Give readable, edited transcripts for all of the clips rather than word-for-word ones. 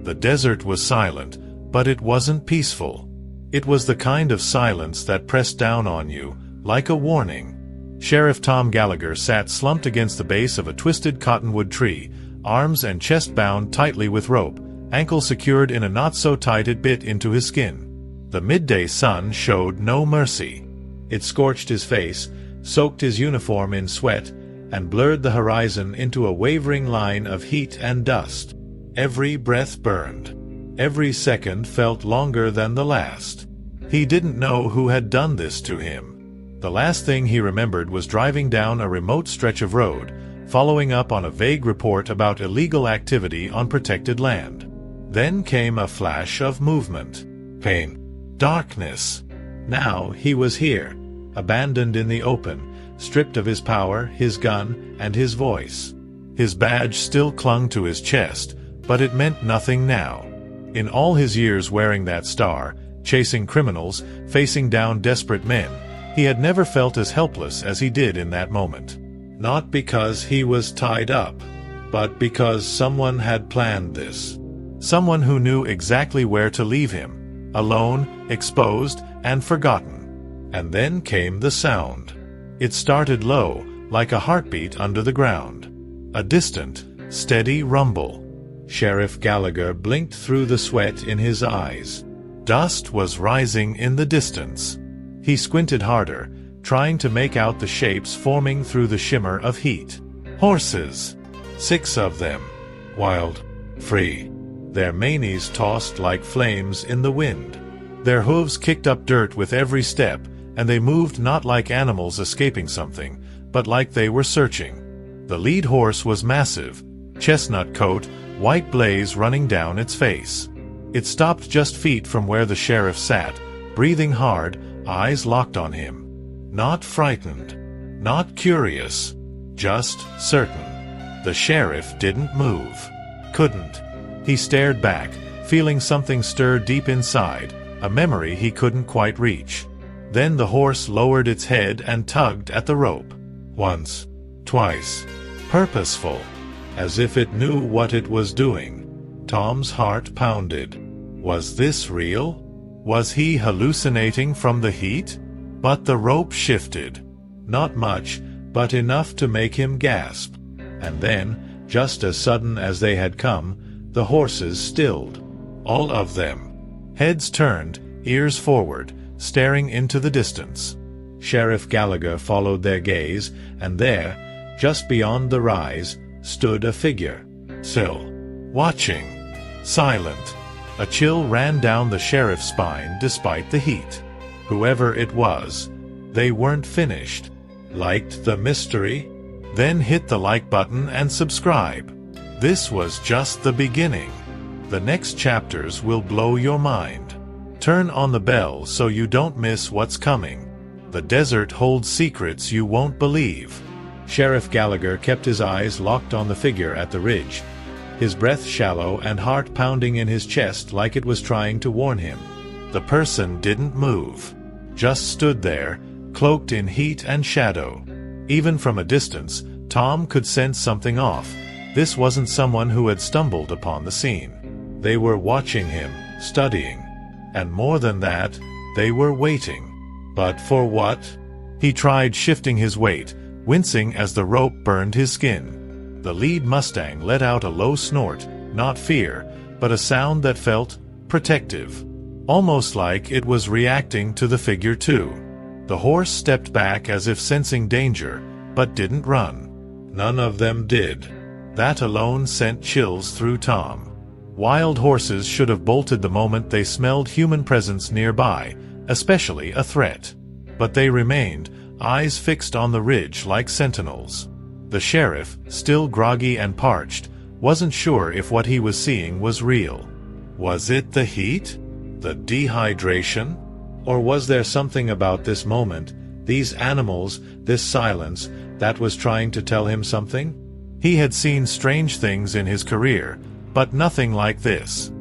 The desert was silent, but it wasn't peaceful. It was the kind of silence that pressed down on you, like a warning. Sheriff Tom Gallagher sat slumped against the base of a twisted cottonwood tree, arms and chest bound tightly with rope, ankles secured in a knot so tight it bit into his skin. The midday sun showed no mercy. It scorched his face, soaked his uniform in sweat, and blurred the horizon into a wavering line of heat and dust. Every breath burned. Every second felt longer than the last. He didn't know who had done this to him. The last thing he remembered was driving down a remote stretch of road, following up on a vague report about illegal activity on protected land. Then came a flash of movement. Pain. Darkness. Now he was here, abandoned in the open, stripped of his power, his gun, and his voice. His badge still clung to his chest, but it meant nothing now. In all his years wearing that star, chasing criminals, facing down desperate men, he had never felt as helpless as he did in that moment. Not because he was tied up, but because someone had planned this. Someone who knew exactly where to leave him, alone, exposed, and forgotten. And then came the sound. It started low, like a heartbeat under the ground. A distant, steady rumble. Sheriff Gallagher blinked through the sweat in his eyes. Dust was rising in the distance. He squinted harder, trying to make out the shapes forming through the shimmer of heat. Horses. 6 of them. Wild. Free. Their manes tossed like flames in the wind. Their hooves kicked up dirt with every step, and they moved not like animals escaping something, but like they were searching. The lead horse was massive, chestnut coat, white blaze running down its face. It stopped just feet from where the sheriff sat, breathing hard, eyes locked on him. Not frightened, not curious, just certain. The sheriff didn't move. Couldn't. He stared back, feeling something stir deep inside, a memory he couldn't quite reach. Then the horse lowered its head and tugged at the rope. Once, twice. Purposeful, as if it knew what it was doing. Tom's heart pounded. Was this real? Was he hallucinating from the heat? But the rope shifted. Not much, but enough to make him gasp. And then, just as sudden as they had come, the horses stilled. All of them. Heads turned, ears forward, staring into the distance. Sheriff Gallagher followed their gaze, and there, just beyond the rise, stood a figure. Still. Watching. Silent. A chill ran down the sheriff's spine despite the heat. Whoever it was, they weren't finished. Liked the mystery? Then hit the like button and subscribe. This was just the beginning. The next chapters will blow your mind. Turn on the bell so you don't miss what's coming. The desert holds secrets you won't believe. Sheriff Gallagher kept his eyes locked on the figure at the ridge, his breath shallow and heart pounding in his chest like it was trying to warn him. The person didn't move, just stood there, cloaked in heat and shadow. Even from a distance, Tom could sense something off. This wasn't someone who had stumbled upon the scene. They were watching him, studying. And more than that, they were waiting. But for what? He tried shifting his weight, wincing as the rope burned his skin. The lead Mustang let out a low snort, not fear, but a sound that felt protective. Almost like it was reacting to the figure too. The horse stepped back as if sensing danger, but didn't run. None of them did. That alone sent chills through Tom. Wild horses should have bolted the moment they smelled human presence nearby, especially a threat. But they remained, eyes fixed on the ridge like sentinels. The sheriff, still groggy and parched, wasn't sure if what he was seeing was real. Was it the heat? The dehydration? Or was there something about this moment, these animals, this silence, that was trying to tell him something? He had seen strange things in his career, but nothing like this.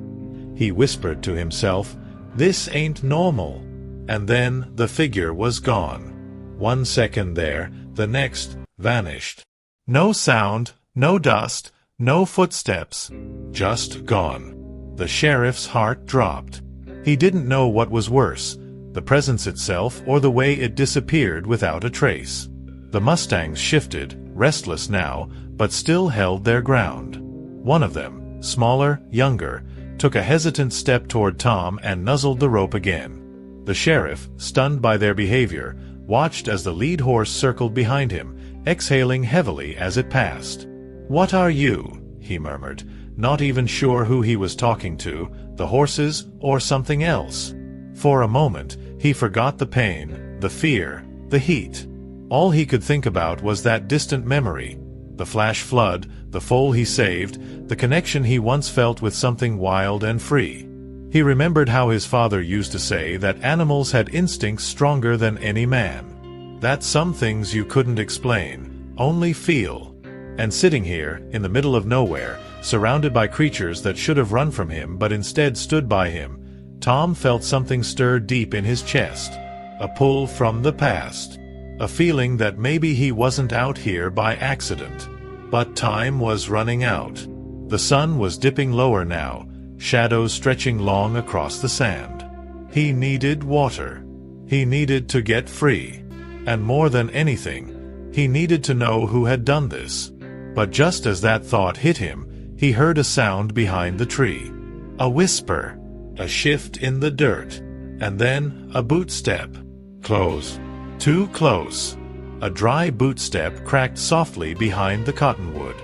He whispered to himself, "This ain't normal." And then the figure was gone. 1 second there, the next, vanished. No sound, no dust, no footsteps. Just gone. The sheriff's heart dropped. He didn't know what was worse, the presence itself or the way it disappeared without a trace. The Mustangs shifted, restless now, but still held their ground. One of them, smaller, younger, took a hesitant step toward Tom and nuzzled the rope again. The sheriff, stunned by their behavior, watched as the lead horse circled behind him, exhaling heavily as it passed. "What are you?" he murmured, not even sure who he was talking to, the horses or something else. For a moment, he forgot the pain, the fear, the heat. All he could think about was that distant memory, the flash flood, the foal he saved, the connection he once felt with something wild and free. He remembered how his father used to say that animals had instincts stronger than any man. That some things you couldn't explain, only feel. And sitting here, in the middle of nowhere, surrounded by creatures that should have run from him but instead stood by him, Tom felt something stir deep in his chest. A pull from the past. A feeling that maybe he wasn't out here by accident. But time was running out. The sun was dipping lower now, shadows stretching long across the sand. He needed water. He needed to get free. And more than anything, he needed to know who had done this. But just as that thought hit him, he heard a sound behind the tree. A whisper. A shift in the dirt. And then a boot step. Close. Too close. A dry boot step cracked softly behind the cottonwood.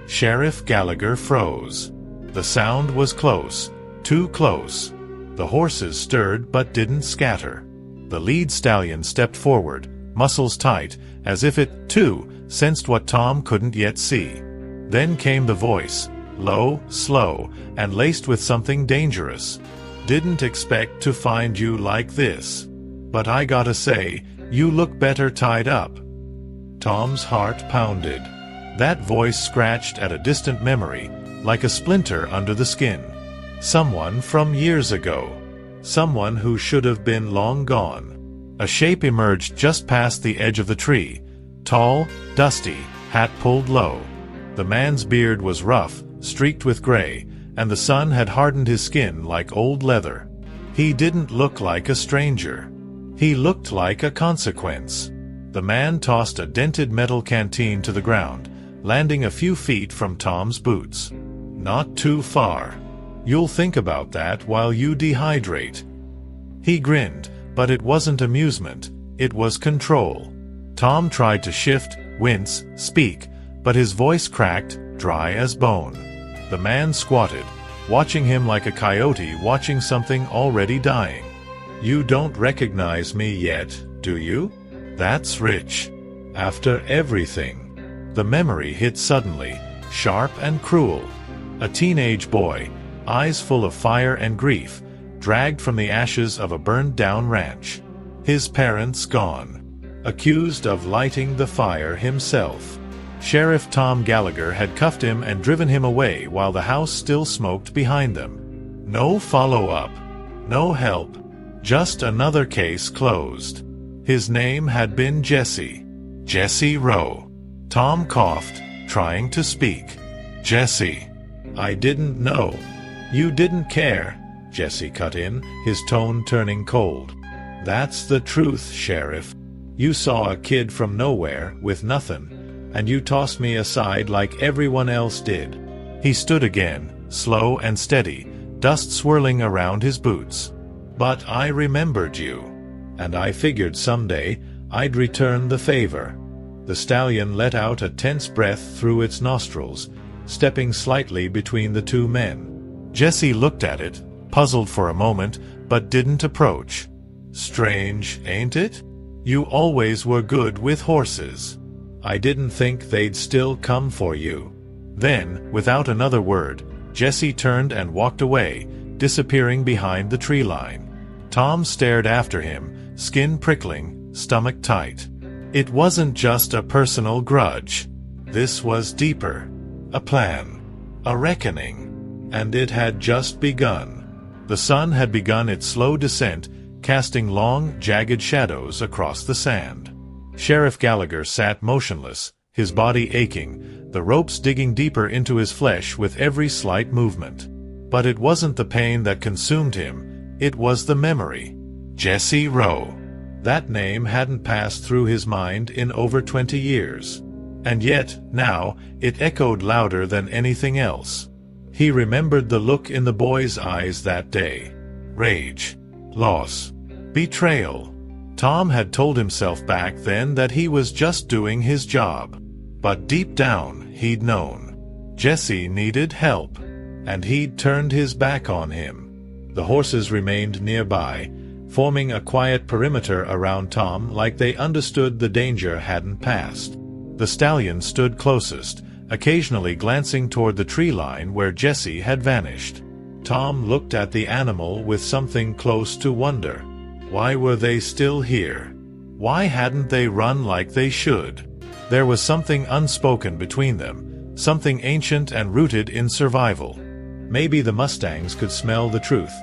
Sheriff Gallagher froze. The sound was close. Too close. The horses stirred but didn't scatter. The lead stallion stepped forward, muscles tight, as if it, too, sensed what Tom couldn't yet see. Then came the voice, low, slow, and laced with something dangerous. "Didn't expect to find you like this. But I gotta say, you look better tied up." Tom's heart pounded. That voice scratched at a distant memory, like a splinter under the skin. Someone from years ago. Someone who should have been long gone. A shape emerged just past the edge of the tree. Tall, dusty, hat pulled low. The man's beard was rough, streaked with gray, and the sun had hardened his skin like old leather. He didn't look like a stranger. He looked like a consequence. The man tossed a dented metal canteen to the ground, landing a few feet from Tom's boots. "Not too far. You'll think about that while you dehydrate." He grinned, but it wasn't amusement, it was control. Tom tried to shift, wince, speak, but his voice cracked, dry as bone. The man squatted, watching him like a coyote watching something already dying. "You don't recognize me yet, do you? That's rich. After everything." The memory hit suddenly, sharp and cruel. A teenage boy, eyes full of fire and grief, dragged from the ashes of a burned-down ranch. His parents gone. Accused of lighting the fire himself. Sheriff Tom Gallagher had cuffed him and driven him away while the house still smoked behind them. No follow-up. No help. Just another case closed. His name had been Jesse. Jesse Rowe. Tom coughed, trying to speak. "Jesse. I didn't know." "You didn't care," Jesse cut in, his tone turning cold. "That's the truth, Sheriff. You saw a kid from nowhere, with nothing, and you tossed me aside like everyone else did." He stood again, slow and steady, dust swirling around his boots. "But I remembered you. And I figured someday I'd return the favor." The stallion let out a tense breath through its nostrils, stepping slightly between the two men. Jesse looked at it, puzzled for a moment, but didn't approach. "Strange, ain't it? You always were good with horses. I didn't think they'd still come for you." Then, without another word, Jesse turned and walked away, disappearing behind the tree line. Tom stared after him, skin prickling, stomach tight. It wasn't just a personal grudge. This was deeper. A plan. A reckoning. And it had just begun. The sun had begun its slow descent, casting long, jagged shadows across the sand. Sheriff Gallagher sat motionless, his body aching, the ropes digging deeper into his flesh with every slight movement. But it wasn't the pain that consumed him, it was the memory. Jesse Rowe. That name hadn't passed through his mind in over 20 years. And yet, now, it echoed louder than anything else. He remembered the look in the boy's eyes that day. Rage. Loss. Betrayal. Tom had told himself back then that he was just doing his job. But deep down, he'd known. Jesse needed help. And he'd turned his back on him. The horses remained nearby, forming a quiet perimeter around Tom like they understood the danger hadn't passed. The stallion stood closest, occasionally glancing toward the tree line where Jesse had vanished. Tom looked at the animal with something close to wonder. Why were they still here? Why hadn't they run like they should? There was something unspoken between them, something ancient and rooted in survival. Maybe the Mustangs could smell the truth,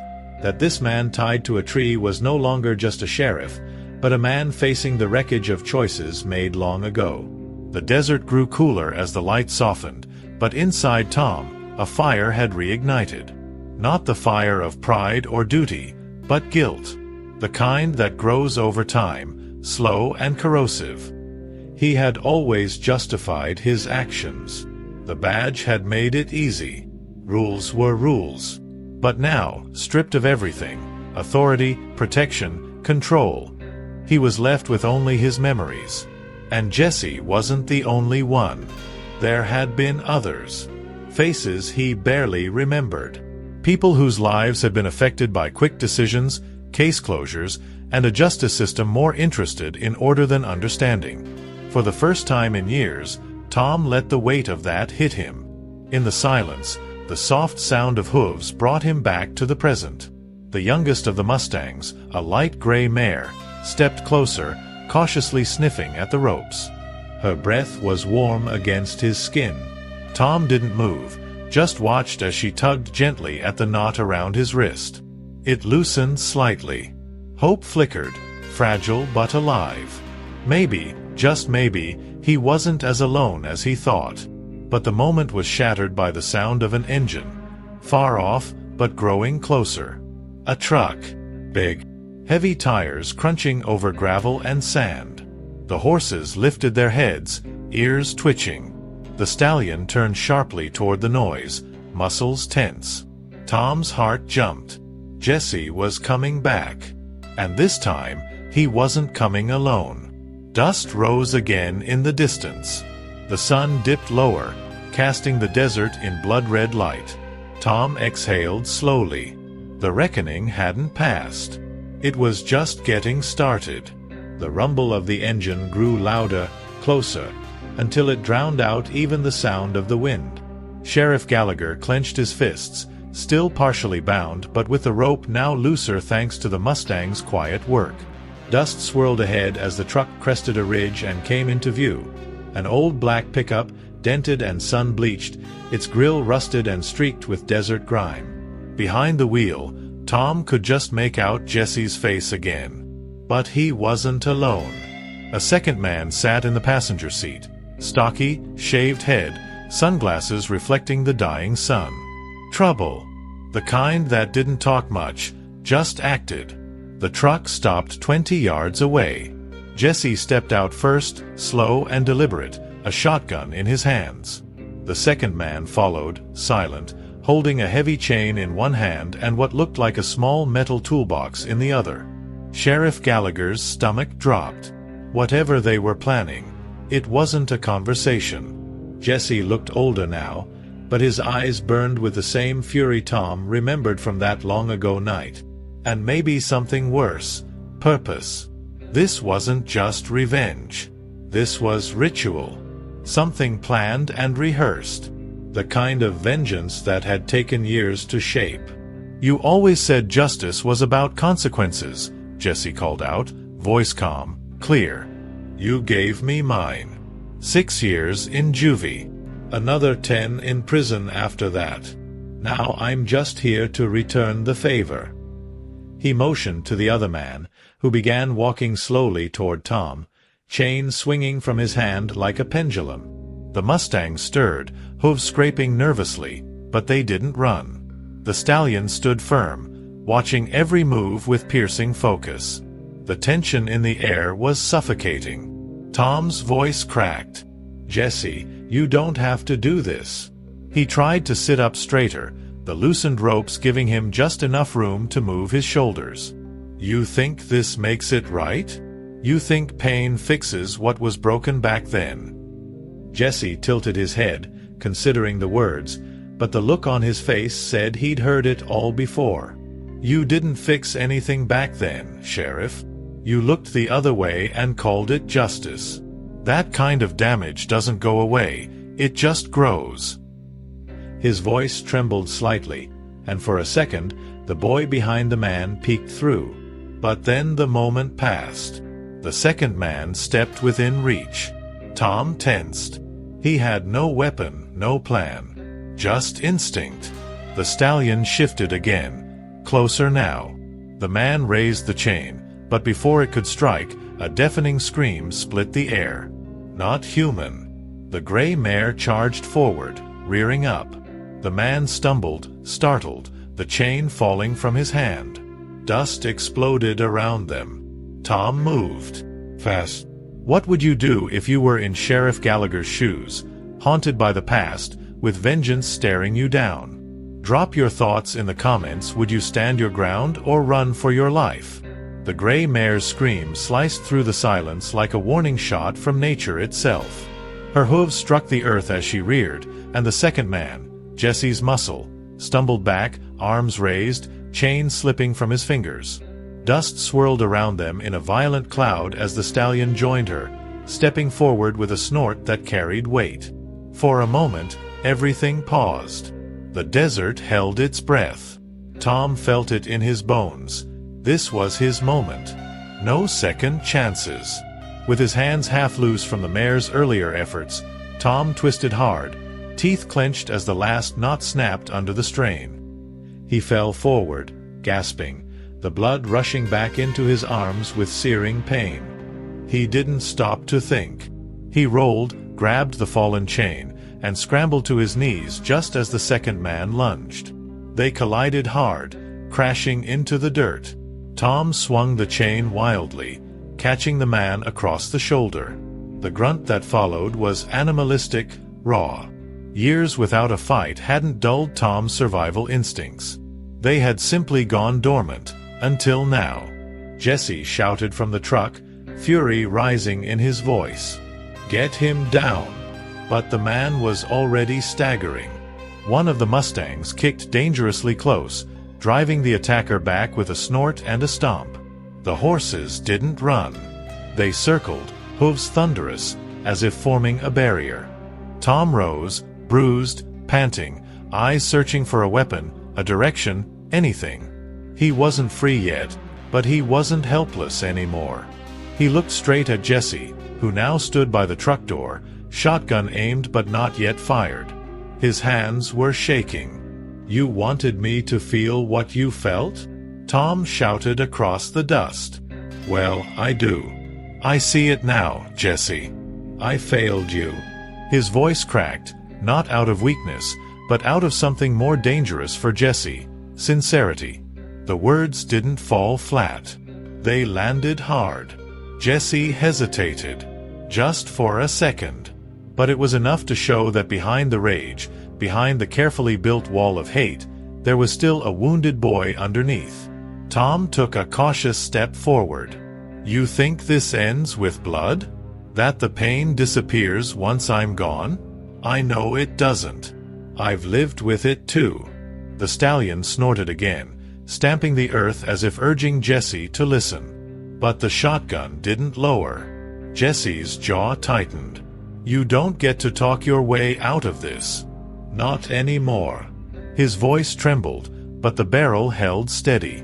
that this man tied to a tree was no longer just a sheriff, but a man facing the wreckage of choices made long ago. The desert grew cooler as the light softened, but inside Tom, a fire had reignited. Not the fire of pride or duty, but guilt. The kind that grows over time, slow and corrosive. He had always justified his actions. The badge had made it easy. Rules were rules. But now, stripped of everything, authority, protection, control, he was left with only his memories. And Jesse wasn't the only one. There had been others. Faces he barely remembered. People whose lives had been affected by quick decisions, case closures, and a justice system more interested in order than understanding. For the first time in years, Tom let the weight of that hit him. In the silence, the soft sound of hooves brought him back to the present. The youngest of the Mustangs, a light gray mare, stepped closer, cautiously sniffing at the ropes. Her breath was warm against his skin. Tom didn't move, just watched as she tugged gently at the knot around his wrist. It loosened slightly. Hope flickered, fragile but alive. Maybe, just maybe, he wasn't as alone as he thought. But the moment was shattered by the sound of an engine. Far off, but growing closer. A truck. Big. Heavy tires crunching over gravel and sand. The horses lifted their heads, ears twitching. The stallion turned sharply toward the noise, muscles tense. Tom's heart jumped. Jesse was coming back. And this time, he wasn't coming alone. Dust rose again in the distance. The sun dipped lower, casting the desert in blood-red light. Tom exhaled slowly. The reckoning hadn't passed. It was just getting started. The rumble of the engine grew louder, closer, until it drowned out even the sound of the wind. Sheriff Gallagher clenched his fists, still partially bound but with the rope now looser thanks to the Mustang's quiet work. Dust swirled ahead as the truck crested a ridge and came into view. An old black pickup, dented and sun-bleached, its grille rusted and streaked with desert grime. Behind the wheel, Tom could just make out Jesse's face again. But he wasn't alone. A second man sat in the passenger seat. Stocky, shaved head, sunglasses reflecting the dying sun. Trouble. The kind that didn't talk much, just acted. The truck stopped 20 yards away. Jesse stepped out first, slow and deliberate, a shotgun in his hands. The second man followed, silent, holding a heavy chain in one hand and what looked like a small metal toolbox in the other. Sheriff Gallagher's stomach dropped. Whatever they were planning, it wasn't a conversation. Jesse looked older now, but his eyes burned with the same fury Tom remembered from that long-ago night. And maybe something worse, purpose. This wasn't just revenge. This was ritual. Something planned and rehearsed. The kind of vengeance that had taken years to shape. "You always said justice was about consequences," Jesse called out, voice calm, clear. "You gave me mine. 6 years in juvie. Another 10 in prison after that. Now I'm just here to return the favor." He motioned to the other man, who began walking slowly toward Tom, chain swinging from his hand like a pendulum. The Mustang stirred, hooves scraping nervously, but they didn't run. The stallion stood firm, watching every move with piercing focus. The tension in the air was suffocating. Tom's voice cracked. "Jesse, you don't have to do this." He tried to sit up straighter, the loosened ropes giving him just enough room to move his shoulders. "You think this makes it right? You think pain fixes what was broken back then?" Jesse tilted his head, considering the words, but the look on his face said he'd heard it all before. "You didn't fix anything back then, Sheriff. You looked the other way and called it justice. That kind of damage doesn't go away, it just grows." His voice trembled slightly, and for a second, the boy behind the man peeked through. But then the moment passed. The second man stepped within reach. Tom tensed. He had no weapon, no plan. Just instinct. The stallion shifted again. Closer now. The man raised the chain, but before it could strike, a deafening scream split the air. Not human. The gray mare charged forward, rearing up. The man stumbled, startled, the chain falling from his hand. Dust exploded around them. Tom moved. Fast. What would you do if you were in Sheriff Gallagher's shoes, haunted by the past, with vengeance staring you down? Drop your thoughts in the comments. Would you stand your ground or run for your life? The gray mare's scream sliced through the silence like a warning shot from nature itself. Her hooves struck the earth as she reared, and the second man, Jesse's muscle, stumbled back, arms raised, chain slipping from his fingers. Dust swirled around them in a violent cloud as the stallion joined her, stepping forward with a snort that carried weight. For a moment, everything paused. The desert held its breath. Tom felt it in his bones. This was his moment. No second chances. With his hands half loose from the mare's earlier efforts, Tom twisted hard, teeth clenched as the last knot snapped under the strain. He fell forward, gasping, the blood rushing back into his arms with searing pain. He didn't stop to think. He rolled, grabbed the fallen chain, and scrambled to his knees just as the second man lunged. They collided hard, crashing into the dirt. Tom swung the chain wildly, catching the man across the shoulder. The grunt that followed was animalistic, raw. Years without a fight hadn't dulled Tom's survival instincts. They had simply gone dormant, until now. Jesse shouted from the truck, fury rising in his voice. "Get him down!" But the man was already staggering. One of the Mustangs kicked dangerously close, driving the attacker back with a snort and a stomp. The horses didn't run. They circled, hooves thunderous, as if forming a barrier. Tom rose, bruised, panting, eyes searching for a weapon, a direction, anything. He wasn't free yet, but he wasn't helpless anymore. He looked straight at Jesse, who now stood by the truck door, shotgun aimed but not yet fired. His hands were shaking. "You wanted me to feel what you felt?" Tom shouted across the dust. "Well, I do. I see it now, Jesse. I failed you." His voice cracked, not out of weakness, but out of something more dangerous for Jesse, sincerity. The words didn't fall flat. They landed hard. Jesse hesitated, just for a second. But it was enough to show that behind the rage, behind the carefully built wall of hate, there was still a wounded boy underneath. Tom took a cautious step forward. "You think this ends with blood? That the pain disappears once I'm gone? I know it doesn't. I've lived with it too." The stallion snorted again, stamping the earth as if urging Jesse to listen. But the shotgun didn't lower. Jesse's jaw tightened. "You don't get to talk your way out of this. Not anymore." His voice trembled, but the barrel held steady.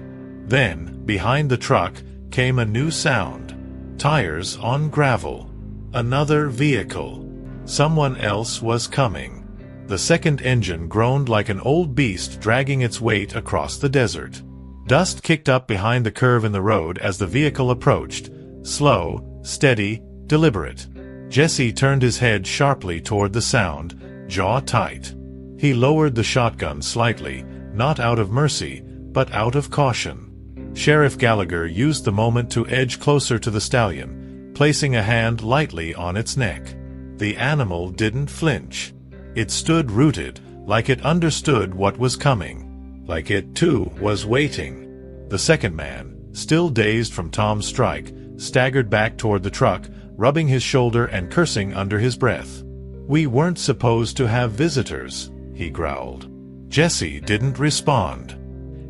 Then, behind the truck, came a new sound. Tires on gravel. Another vehicle. Someone else was coming. The second engine groaned like an old beast dragging its weight across the desert. Dust kicked up behind the curve in the road as the vehicle approached, slow, steady, deliberate. Jesse turned his head sharply toward the sound, jaw tight. He lowered the shotgun slightly, not out of mercy, but out of caution. Sheriff Gallagher used the moment to edge closer to the stallion, placing a hand lightly on its neck. The animal didn't flinch. It stood rooted, like it understood what was coming. Like it, too, was waiting. The second man, still dazed from Tom's strike, staggered back toward the truck, rubbing his shoulder and cursing under his breath. "We weren't supposed to have visitors," he growled. Jesse didn't respond.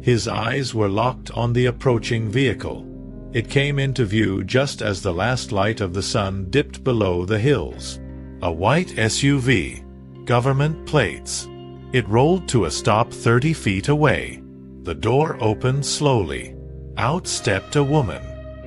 His eyes were locked on the approaching vehicle. It came into view just as the last light of the sun dipped below the hills. A white SUV. Government plates. It rolled to a stop 30 feet away. The door opened slowly. Out stepped a woman.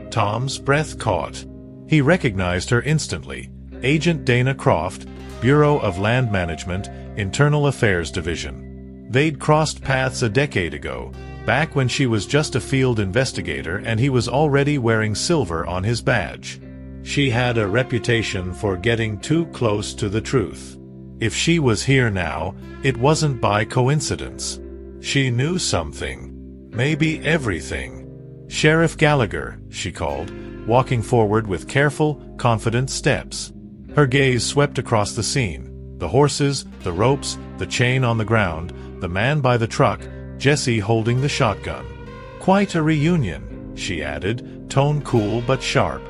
Tom's breath caught. He recognized her instantly. Agent Dana Croft, Bureau of Land Management, Internal Affairs Division. They'd crossed paths a decade ago, back when she was just a field investigator and he was already wearing silver on his badge. She had a reputation for getting too close to the truth. If she was here now, it wasn't by coincidence. She knew something. Maybe everything. "Sheriff Gallagher," she called, walking forward with careful, confident steps. Her gaze swept across the scene. The horses, the ropes, the chain on the ground, the man by the truck, Jesse holding the shotgun. "Quite a reunion," she added, tone cool but sharp.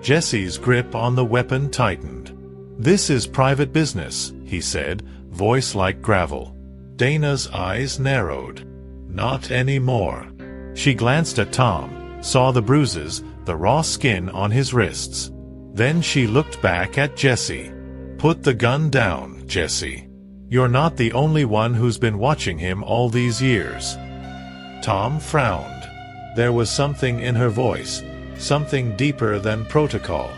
Jesse's grip on the weapon tightened. "This is private business," he said, voice like gravel. Dana's eyes narrowed. "Not anymore." She glanced at Tom, saw the bruises, the raw skin on his wrists. Then she looked back at Jesse. "Put the gun down, Jesse. You're not the only one who's been watching him all these years." Tom frowned. There was something in her voice, something deeper than protocol.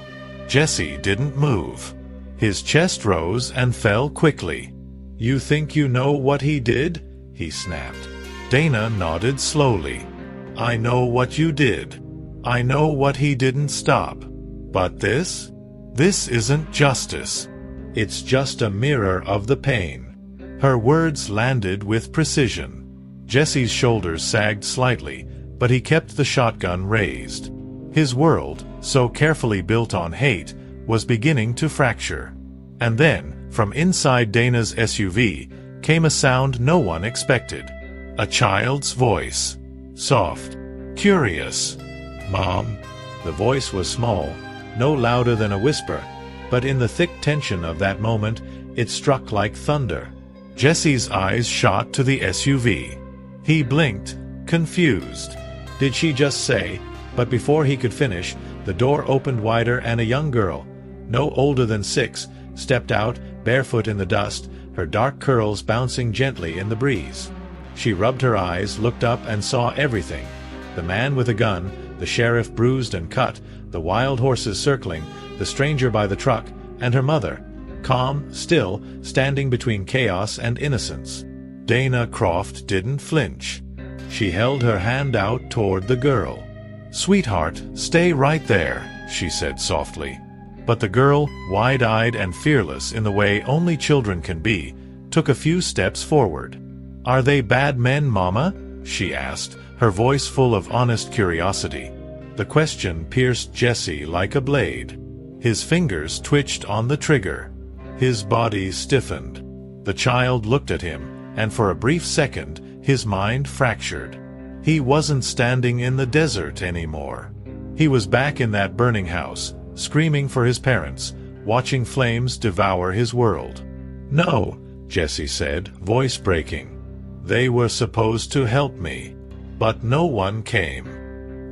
Jesse didn't move. His chest rose and fell quickly. "You think you know what he did?" he snapped. Dana nodded slowly. "I know what you did. I know what he didn't stop. But this? This isn't justice. It's just a mirror of the pain." Her words landed with precision. Jesse's shoulders sagged slightly, but he kept the shotgun raised. His world, so carefully built on hate, was beginning to fracture. And then, from inside Dana's SUV, came a sound no one expected. A child's voice. Soft. Curious. "Mom." The voice was small, no louder than a whisper, but in the thick tension of that moment, it struck like thunder. Jesse's eyes shot to the SUV. He blinked, confused. Did she just say? But before he could finish, the door opened wider and a young girl, no older than 6, stepped out, barefoot in the dust, her dark curls bouncing gently in the breeze. She rubbed her eyes, looked up, and saw everything. The man with a gun, the sheriff bruised and cut, the wild horses circling, the stranger by the truck, and her mother, calm, still, standing between chaos and innocence. Dana Croft didn't flinch. She held her hand out toward the girl. "Sweetheart, stay right there," she said softly. But the girl, wide-eyed and fearless in the way only children can be, took a few steps forward. "Are they bad men, Mama?" she asked, her voice full of honest curiosity. The question pierced Jesse like a blade. His fingers twitched on the trigger. His body stiffened. The child looked at him, and for a brief second, his mind fractured. He wasn't standing in the desert anymore. He was back in that burning house, screaming for his parents, watching flames devour his world. "No," Jesse said, voice breaking. "They were supposed to help me. But no one came."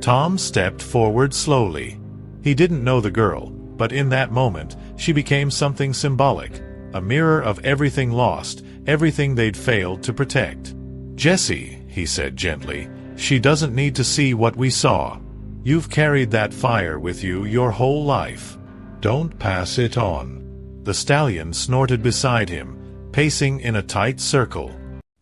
Tom stepped forward slowly. He didn't know the girl, but in that moment, she became something symbolic, a mirror of everything lost, everything they'd failed to protect. "Jesse," he said gently, "she doesn't need to see what we saw. You've carried that fire with you your whole life. Don't pass it on." The stallion snorted beside him, pacing in a tight circle.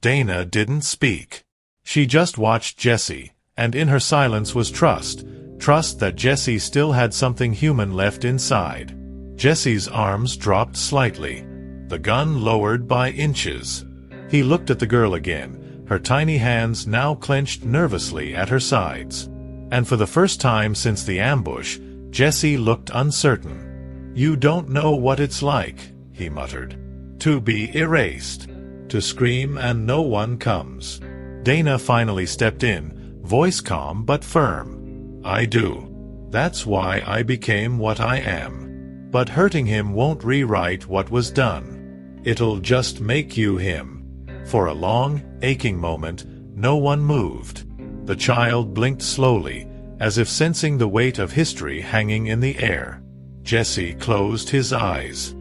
Dana didn't speak. She just watched Jesse, and in her silence was trust, trust that Jesse still had something human left inside. Jesse's arms dropped slightly. The gun lowered by inches. He looked at the girl again, her tiny hands now clenched nervously at her sides. And for the first time since the ambush, Jesse looked uncertain. "You don't know what it's like," he muttered. "To be erased. To scream and no one comes." Dana finally stepped in, voice calm but firm. "I do. That's why I became what I am. But hurting him won't rewrite what was done. It'll just make you him." For a long, aching moment, no one moved. The child blinked slowly, as if sensing the weight of history hanging in the air. Jesse closed his eyes.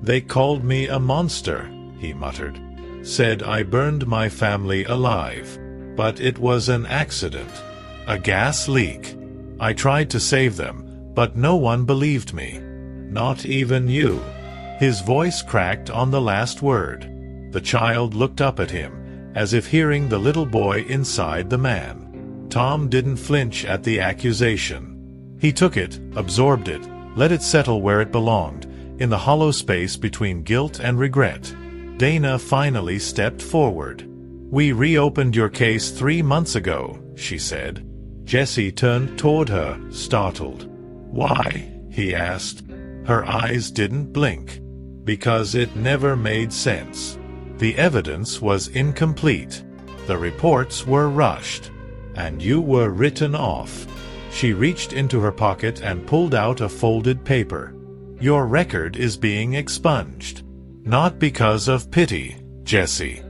"They called me a monster," he muttered. "Said I burned my family alive. But it was an accident. A gas leak. I tried to save them, but no one believed me. Not even you." His voice cracked on the last word. The child looked up at him, as if hearing the little boy inside the man. Tom didn't flinch at the accusation. He took it, absorbed it, let it settle where it belonged, in the hollow space between guilt and regret. Dana finally stepped forward. "We reopened your case 3 months ago," she said. Jesse turned toward her, startled. "Why?" he asked. Her eyes didn't blink. "Because it never made sense. The evidence was incomplete. The reports were rushed. And you were written off." She reached into her pocket and pulled out a folded paper. "Your record is being expunged. Not because of pity, Jesse,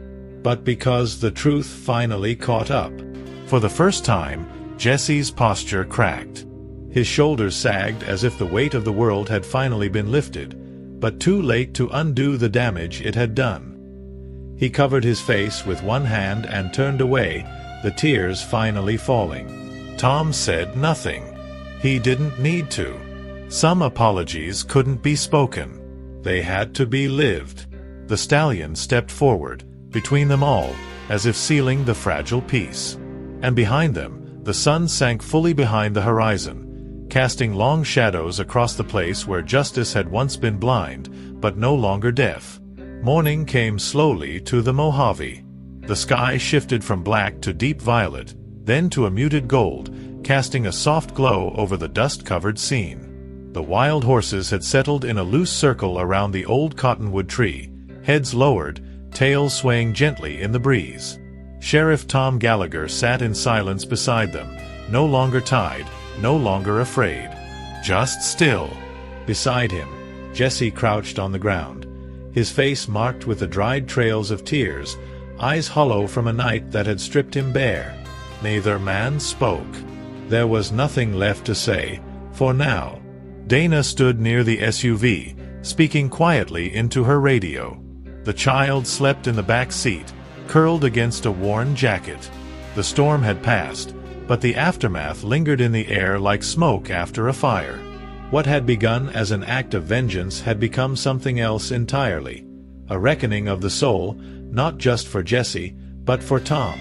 but because the truth finally caught up." For the first time, Jesse's posture cracked. His shoulders sagged as if the weight of the world had finally been lifted, but too late to undo the damage it had done. He covered his face with one hand and turned away, the tears finally falling. Tom said nothing. He didn't need to. Some apologies couldn't be spoken. They had to be lived. The stallion stepped forward, between them all, as if sealing the fragile peace. And behind them, the sun sank fully behind the horizon, casting long shadows across the place where justice had once been blind, but no longer deaf. Morning came slowly to the Mojave. The sky shifted from black to deep violet, then to a muted gold, casting a soft glow over the dust-covered scene. The wild horses had settled in a loose circle around the old cottonwood tree, heads lowered, tails swaying gently in the breeze. Sheriff Tom Gallagher sat in silence beside them, no longer tied, no longer afraid. Just still. Beside him, Jesse crouched on the ground, his face marked with the dried trails of tears, eyes hollow from a night that had stripped him bare. Neither man spoke. There was nothing left to say, for now. Dana stood near the SUV, speaking quietly into her radio. The child slept in the back seat, curled against a worn jacket. The storm had passed, but the aftermath lingered in the air like smoke after a fire. What had begun as an act of vengeance had become something else entirely. A reckoning of the soul, not just for Jesse, but for Tom.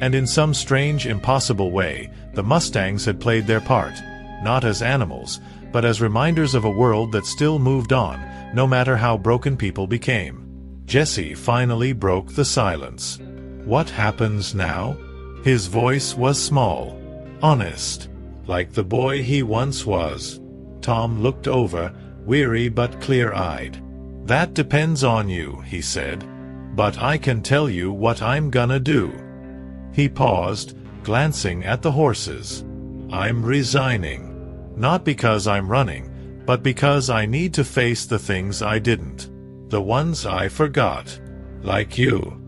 And in some strange, impossible way, the Mustangs had played their part, not as animals, but as reminders of a world that still moved on, no matter how broken people became. Jesse finally broke the silence. "What happens now?" His voice was small, honest, like the boy he once was. Tom looked over, weary but clear-eyed. "That depends on you," he said. "But I can tell you what I'm gonna do." He paused, glancing at the horses. "I'm resigning. Not because I'm running, but because I need to face the things I didn't. The ones I forgot. Like you."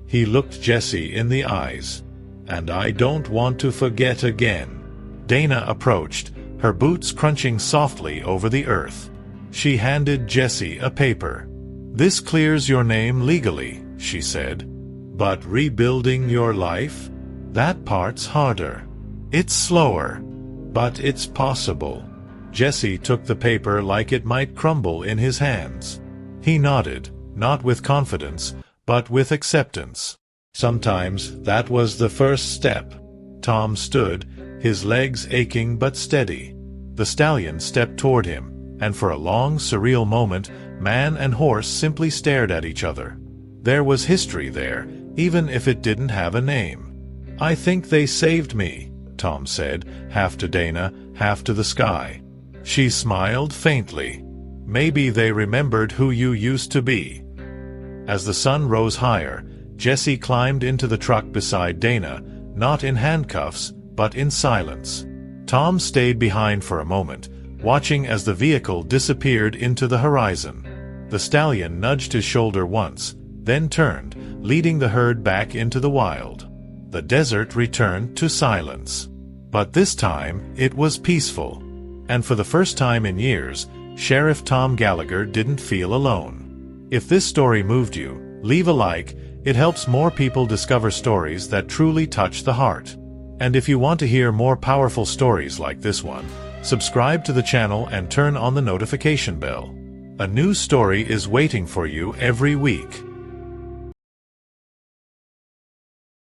He looked Jesse in the eyes. "And I don't want to forget again." Dana approached, her boots crunching softly over the earth. She handed Jesse a paper. "This clears your name legally," she said. "But rebuilding your life? That part's harder. It's slower. But it's possible." Jesse took the paper like it might crumble in his hands. He nodded, not with confidence, but with acceptance. Sometimes that was the first step. Tom stood, his legs aching but steady. The stallion stepped toward him, and for a long, surreal moment, man and horse simply stared at each other. There was history there, even if it didn't have a name. "I think they saved me," Tom said, half to Dana, half to the sky. She smiled faintly. "Maybe they remembered who you used to be." As the sun rose higher, Jesse climbed into the truck beside Dana, not in handcuffs, but in silence. Tom stayed behind for a moment, watching as the vehicle disappeared into the horizon. The stallion nudged his shoulder once, then turned, leading the herd back into the wild. The desert returned to silence. But this time, it was peaceful. And for the first time in years, Sheriff Tom Gallagher didn't feel alone. If this story moved you, leave a like. It helps more people discover stories that truly touch the heart. And if you want to hear more powerful stories like this one, subscribe to the channel and turn on the notification bell. A new story is waiting for you every week.